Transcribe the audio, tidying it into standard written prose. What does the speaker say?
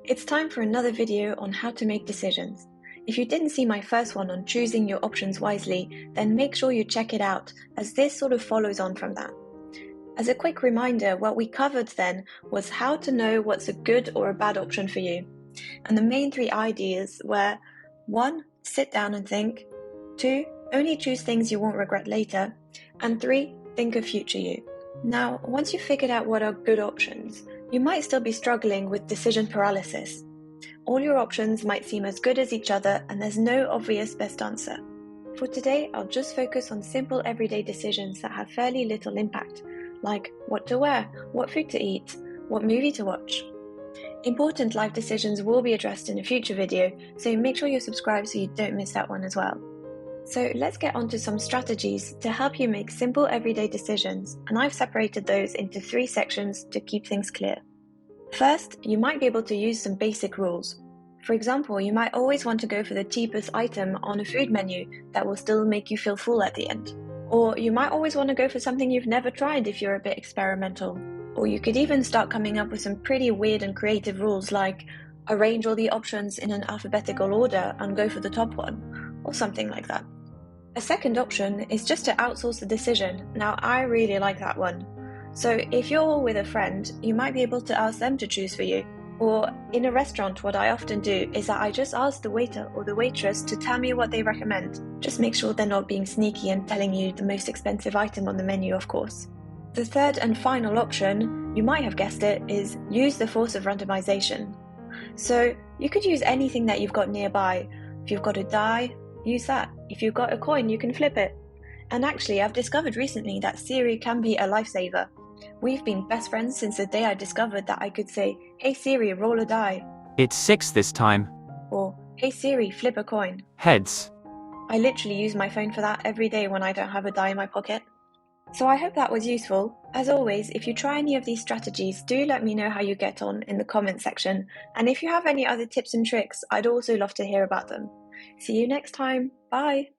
It's time for another video on how to make decisions. If you didn't see my first one on choosing your options wisely, then make sure you check it out, as this sort of follows on from that. As a quick reminder, what we covered then was how to know what's a good or a bad option for you. And the main three ideas were 1. Sit down and think. 2. Only choose things you won't regret later. And 3. Think of future you. Now, once you've figured out what are good options, you might still be struggling with decision paralysis. All your options might seem as good as each other, and there's no obvious best answer. For today, I'll just focus on simple everyday decisions that have fairly little impact, like what to wear, what food to eat, what movie to watch. Important life decisions will be addressed in a future video, so make sure you're subscribed so you don't miss that one as well. So let's get on to some strategies to help you make simple everyday decisions, and I've separated those into 3 sections to keep things clear. First, you might be able to use some basic rules. For example, you might always want to go for the cheapest item on a food menu that will still make you feel full at the end. Or you might always want to go for something you've never tried if you're a bit experimental. Or you could even start coming up with some pretty weird and creative rules like arrange all the options in an alphabetical order and go for the top one, or something like that. A second option is just to outsource the decision. Now, I really like that one. So if you're with a friend, you might be able to ask them to choose for you. Or in a restaurant, what I often do is that I just ask the waiter or the waitress to tell me what they recommend. Just make sure they're not being sneaky and telling you the most expensive item on the menu, of course. The third and final option, you might have guessed it, is use the force of randomization. So you could use anything that you've got nearby. If you've got a die, use that. If you've got a coin, you can flip it. And actually, I've discovered recently that Siri can be a lifesaver. We've been best friends since the day I discovered that I could say, "Hey Siri, roll a die." It's 6 this time. Or, "Hey Siri, flip a coin." Heads. I literally use my phone for that every day when I don't have a die in my pocket. So I hope that was useful. As always, if you try any of these strategies, do let me know how you get on in the comment section. And if you have any other tips and tricks, I'd also love to hear about them. See you next time. Bye!